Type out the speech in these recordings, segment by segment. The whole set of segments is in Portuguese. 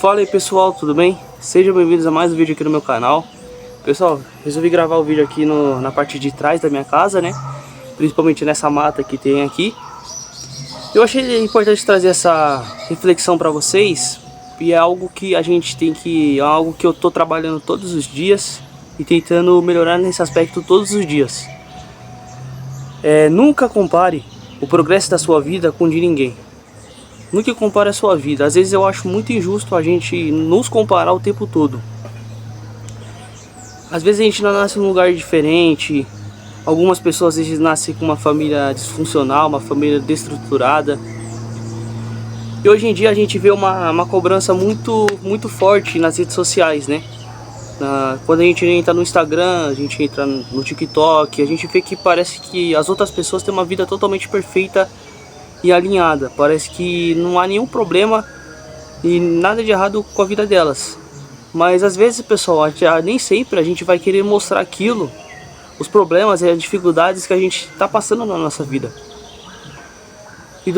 Fala aí pessoal, tudo bem? Sejam bem-vindos a mais um vídeo aqui no meu canal. Pessoal, resolvi gravar o vídeo aqui na parte de trás da minha casa, né? Principalmente nessa mata que tem aqui. Eu achei importante trazer essa reflexão para vocês. E é algo que a gente tem que... É algo que eu tô trabalhando todos os dias e tentando melhorar nesse aspecto todos os dias. Nunca compare o progresso da sua vida com o de ninguém. Nunca compare a sua vida. Às vezes eu acho muito injusto a gente nos comparar o tempo todo. Às vezes a gente não nasce num lugar diferente. Algumas pessoas às vezes nascem com uma família disfuncional, uma família desestruturada. E hoje em dia a gente vê uma cobrança muito forte nas redes sociais, né? Quando a gente entra no Instagram, a gente entra no TikTok, a gente vê que parece que as outras pessoas têm uma vida totalmente perfeita e alinhada. Parece que não há nenhum problema e nada de errado com a vida delas. Mas às vezes, pessoal, nem sempre a gente vai querer mostrar aquilo, os problemas e as dificuldades que a gente está passando na nossa vida. E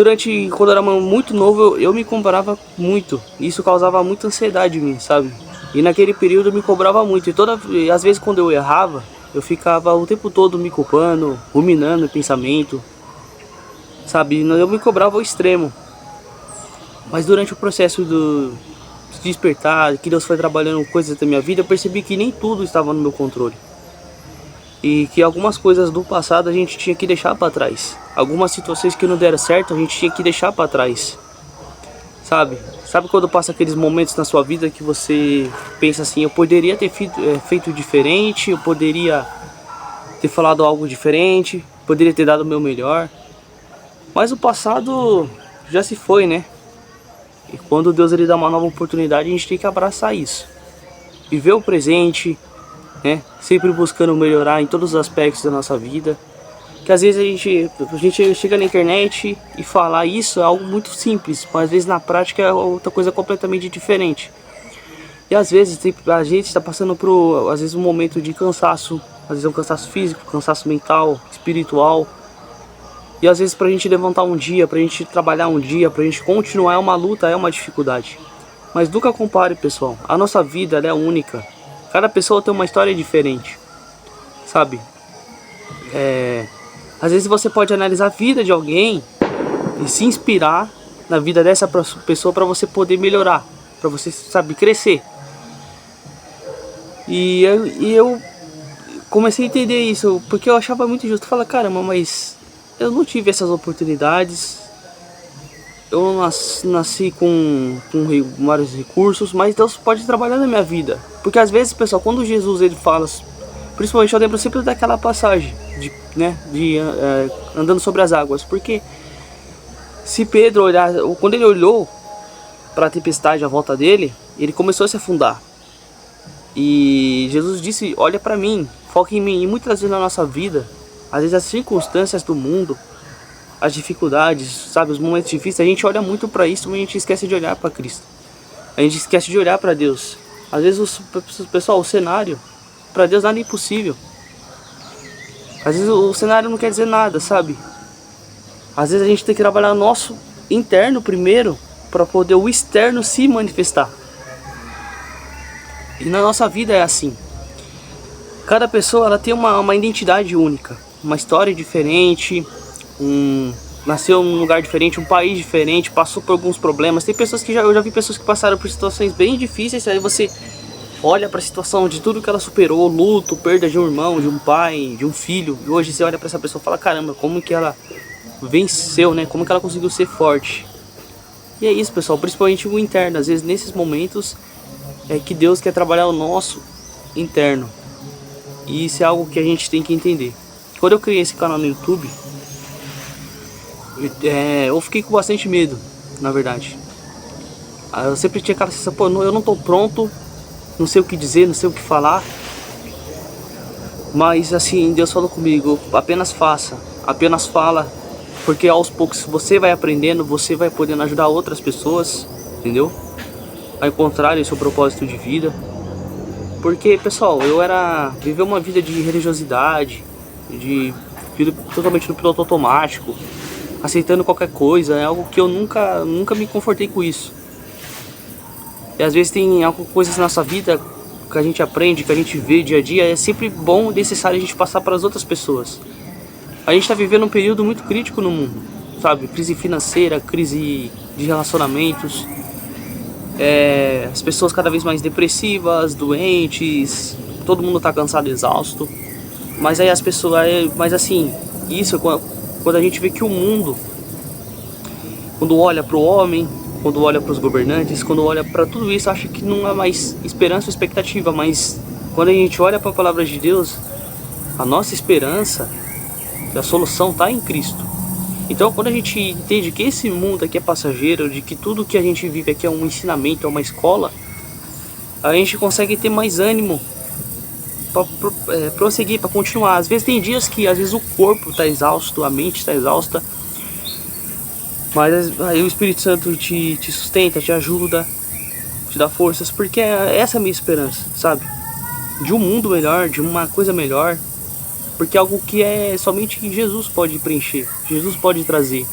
quando eu era muito novo, eu me comparava muito. Isso causava muita ansiedade em mim, sabe? E naquele período eu me cobrava muito. E às vezes quando eu errava, eu ficava o tempo todo me culpando, ruminando o pensamento, sabe? Eu me cobrava ao extremo. Mas durante o processo do despertar, que Deus foi trabalhando coisas da minha vida, eu percebi que nem tudo estava no meu controle. E que algumas coisas do passado a gente tinha que deixar para trás. Algumas situações que não deram certo, a gente tinha que deixar para trás. Sabe? Sabe quando passa aqueles momentos na sua vida que você pensa assim, eu poderia ter feito diferente, eu poderia ter falado algo diferente, poderia ter dado o meu melhor. Mas o passado já se foi, né? E quando Deus ele dá uma nova oportunidade, a gente tem que abraçar isso. Viver o presente, né? Sempre buscando melhorar em todos os aspectos da nossa vida. Que às vezes a gente chega na internet e falar isso é algo muito simples, mas às vezes na prática é outra coisa completamente diferente. E às vezes a gente está passando por às vezes um momento de cansaço, às vezes é um cansaço físico, cansaço mental, espiritual. E às vezes pra gente levantar um dia, pra gente trabalhar um dia, pra gente continuar é uma luta, é uma dificuldade. Mas nunca compare, pessoal. A nossa vida ela é única. Cada pessoa tem uma história diferente, sabe? Às vezes você pode analisar a vida de alguém e se inspirar na vida dessa pessoa para você poder melhorar, para você, sabe, crescer. E eu comecei a entender isso, porque eu achava muito injusto. Falar, caramba, mas eu não tive essas oportunidades. Eu nasci com vários recursos, mas Deus pode trabalhar na minha vida. Porque às vezes, pessoal, quando Jesus ele fala, principalmente eu lembro sempre daquela passagem andando sobre as águas. Porque se Pedro olhar, quando ele olhou para a tempestade à volta dele, ele começou a se afundar. E Jesus disse, olha para mim, foca em mim. E muitas vezes na nossa vida, às vezes as circunstâncias do mundo, as dificuldades, sabe, os momentos difíceis, a gente olha muito para isso, mas a gente esquece de olhar para Cristo. A gente esquece de olhar para Deus. Às vezes, pessoal, o cenário, para Deus nada é impossível. Às vezes o cenário não quer dizer nada, sabe? Às vezes a gente tem que trabalhar o nosso interno primeiro, para poder o externo se manifestar. E na nossa vida é assim. Cada pessoa ela tem uma identidade única, uma história diferente, nasceu num lugar diferente, um país diferente, passou por alguns problemas. Tem pessoas que eu já vi pessoas que passaram por situações bem difíceis, aí você olha para a situação de tudo que ela superou, luto, perda de um irmão, de um pai, de um filho, e hoje você olha para essa pessoa e fala, caramba, como que ela venceu, né? Como que ela conseguiu ser forte? E é isso, pessoal, principalmente o interno. Às vezes nesses momentos é que Deus quer trabalhar o nosso interno. E isso é algo que a gente tem que entender. Quando eu criei esse canal no YouTube, eu fiquei com bastante medo, na verdade. Eu sempre tinha aquela sensação, pô, eu não tô pronto, não sei o que dizer, não sei o que falar. Mas assim, Deus falou comigo, apenas faça, apenas fala. Porque aos poucos você vai aprendendo, você vai podendo ajudar outras pessoas, entendeu? A encontrarem seu propósito de vida. Porque, pessoal, viver uma vida de religiosidade, de vida totalmente no piloto automático, aceitando qualquer coisa, é algo que eu nunca me confortei com isso. E às vezes tem coisas na nossa vida que a gente aprende, que a gente vê dia a dia, é sempre bom e necessário a gente passar para as outras pessoas. A gente está vivendo um período muito crítico no mundo, sabe? Crise financeira, crise de relacionamentos, as pessoas cada vez mais depressivas, doentes, todo mundo tá cansado, exausto. Mas aí as pessoas, mas assim, isso quando a gente vê que o mundo, quando olha para o homem, quando olha para os governantes, quando olha para tudo isso, acha que não há mais esperança ou expectativa. Mas quando a gente olha para a palavra de Deus, a nossa esperança, a solução está em Cristo. Então quando a gente entende que esse mundo aqui é passageiro, de que tudo que a gente vive aqui é um ensinamento, é uma escola, a gente consegue ter mais ânimo para prosseguir, para continuar. Às vezes tem dias que às vezes o corpo está exausto, a mente está exausta, mas aí o Espírito Santo te sustenta, te ajuda, te dá forças, porque essa é a minha esperança, sabe? De um mundo melhor, de uma coisa melhor, porque é algo que somente Jesus pode preencher, Jesus pode trazer.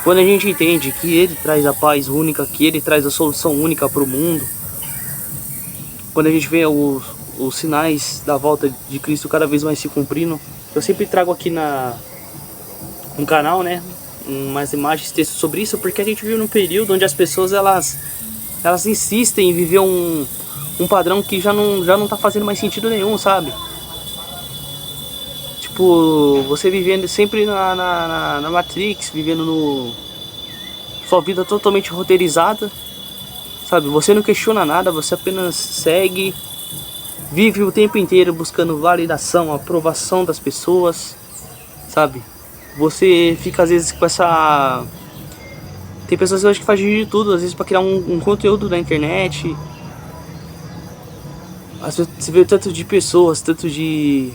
Quando a gente entende que Ele traz a paz única, que Ele traz a solução única para o mundo, quando a gente vê os sinais da volta de Cristo cada vez mais se cumprindo, eu sempre trago aqui no canal, né, umas imagens, textos sobre isso, porque a gente vive num período onde as pessoas elas insistem em viver um padrão que já não tá fazendo mais sentido nenhum, sabe? Tipo, você vivendo sempre na Matrix, vivendo sua vida totalmente roteirizada, sabe? Você não questiona nada, você apenas segue, vive o tempo inteiro buscando validação, aprovação das pessoas, sabe? Você fica às vezes com essa... Tem pessoas que eu acho que fazem de tudo, às vezes para criar um conteúdo na internet. Às vezes você vê tanto de pessoas, tanto de...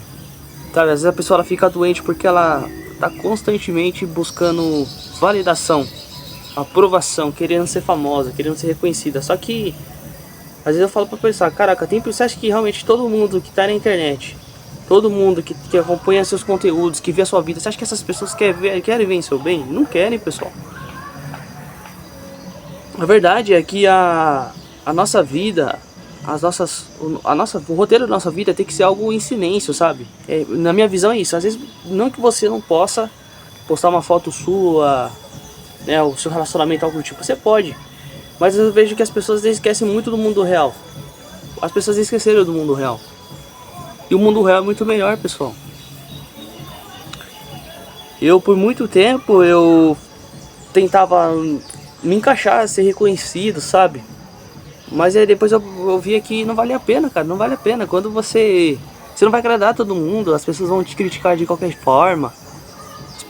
Sabe, às vezes a pessoa ela fica doente porque ela tá constantemente buscando validação, aprovação, querendo ser famosa, querendo ser reconhecida. Só que às vezes eu falo pra pensar, caraca, você acha que realmente todo mundo que tá na internet, todo mundo que acompanha seus conteúdos, que vê a sua vida, você acha que essas pessoas querem ver em seu bem? Não querem, pessoal. A verdade é que a nossa vida, o roteiro da nossa vida tem que ser algo em silêncio, sabe? Na minha visão é isso. Às vezes, não que você não possa postar uma foto sua, né, o seu relacionamento, algo do tipo, você pode. Mas eu vejo que as pessoas esquecem muito do mundo real. As pessoas esqueceram do mundo real. E o mundo real é muito melhor, pessoal. Eu, por muito tempo, eu tentava me encaixar, ser reconhecido, sabe? Mas aí depois eu via que não valia a pena, cara, não vale a pena. Quando você não vai agradar todo mundo, as pessoas vão te criticar de qualquer forma,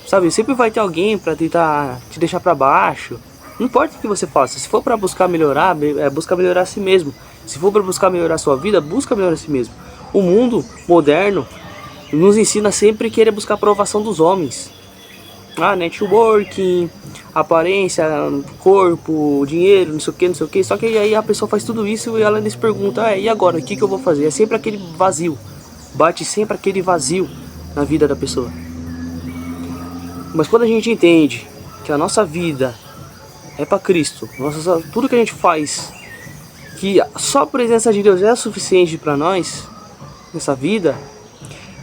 sabe? Sempre vai ter alguém pra tentar te deixar pra baixo. Não importa o que você faça, se for pra buscar melhorar, busca melhorar a si mesmo. Se for pra buscar melhorar a sua vida, busca melhorar a si mesmo. O mundo moderno nos ensina sempre a querer buscar a aprovação dos homens. Networking, aparência, corpo, dinheiro, não sei o que, não sei o que. Só que aí a pessoa faz tudo isso e ela se pergunta, e agora, o que eu vou fazer? É sempre aquele vazio, bate sempre aquele vazio na vida da pessoa. Mas quando a gente entende que a nossa vida é para Cristo, tudo que a gente faz, que só a presença de Deus é suficiente para nós, nessa vida,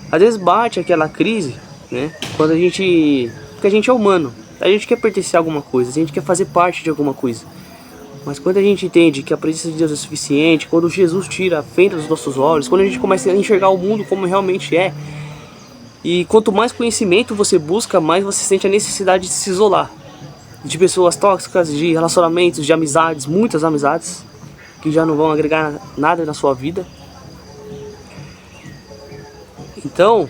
às vezes bate aquela crise, né? Quando a gente... Porque a gente é humano, a gente quer pertencer a alguma coisa, a gente quer fazer parte de alguma coisa. Mas quando a gente entende que a presença de Deus é suficiente, quando Jesus tira a fenda dos nossos olhos, quando a gente começa a enxergar o mundo como realmente é, e quanto mais conhecimento você busca, mais você sente a necessidade de se isolar de pessoas tóxicas, de relacionamentos, de amizades, muitas amizades que já não vão agregar nada na sua vida. Então,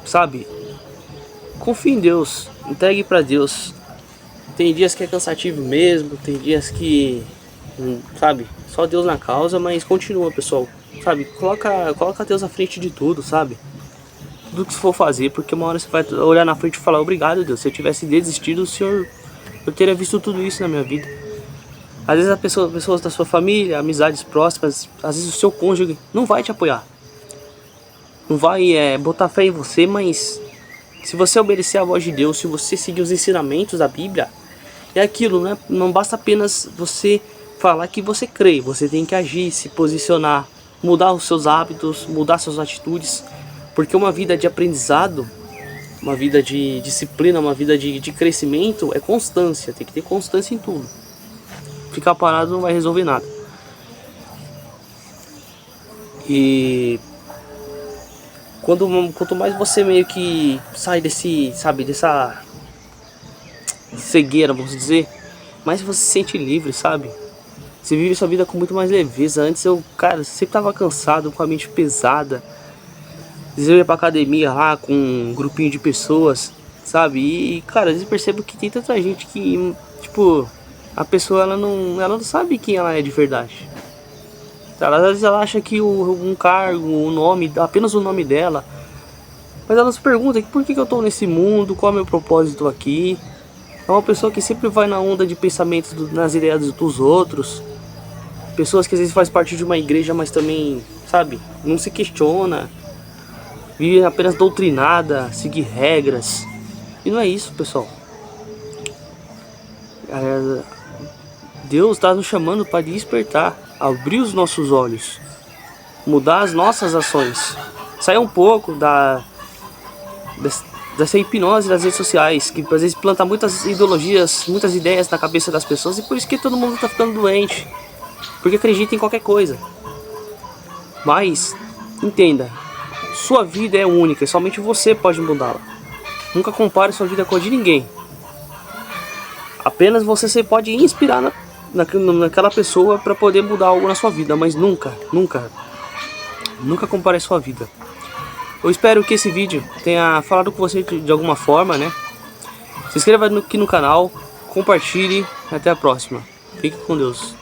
sabe, confie em Deus, entregue pra Deus. Tem dias que é cansativo mesmo, tem dias que, sabe, só Deus na causa, mas continua, pessoal, sabe, coloca Deus à frente de tudo, sabe, tudo que você for fazer, porque uma hora você vai olhar na frente e falar, obrigado Deus, se eu tivesse desistido, eu teria visto tudo isso na minha vida. Às vezes as pessoas da sua família, amizades próximas, às vezes o seu cônjuge não vai te apoiar, não vai botar fé em você, mas se você obedecer à voz de Deus, se você seguir os ensinamentos da Bíblia, é aquilo, né? Não basta apenas você falar que você crê, você tem que agir, se posicionar, mudar os seus hábitos, mudar suas atitudes, porque uma vida de aprendizado, uma vida de disciplina, uma vida de crescimento é constância, tem que ter constância em tudo. Ficar parado não vai resolver nada. E quanto mais você meio que sai desse, sabe, dessa cegueira, vamos dizer, mais você se sente livre, sabe? Você vive sua vida com muito mais leveza. Antes eu, cara, sempre tava cansado, com a mente pesada. Às vezes eu ia pra academia lá com um grupinho de pessoas, sabe? E, cara, às vezes eu percebo que tem tanta gente que, tipo, a pessoa ela não sabe quem ela é de verdade. Às vezes ela acha que um cargo, o nome, apenas o nome dela. Mas ela se pergunta, por que eu tô nesse mundo? Qual é o meu propósito aqui? É uma pessoa que sempre vai na onda de pensamentos, nas ideias dos outros. Pessoas que às vezes faz parte de uma igreja, mas também, sabe, não se questiona. Vive apenas doutrinada, seguir regras. E não é isso, pessoal. Deus está nos chamando para despertar, abrir os nossos olhos, mudar as nossas ações. Sair um pouco dessa hipnose das redes sociais, que às vezes planta muitas ideologias, muitas ideias na cabeça das pessoas, e por isso que todo mundo está ficando doente. Porque acredita em qualquer coisa. Mas, entenda, sua vida é única e somente você pode mudá-la. Nunca compare sua vida com a de ninguém. Apenas você pode inspirar naquela pessoa para poder mudar algo na sua vida, mas nunca compare sua vida. Eu espero que esse vídeo tenha falado com você de alguma forma, né? Se inscreva aqui no canal, compartilhe e até a próxima. Fique com Deus.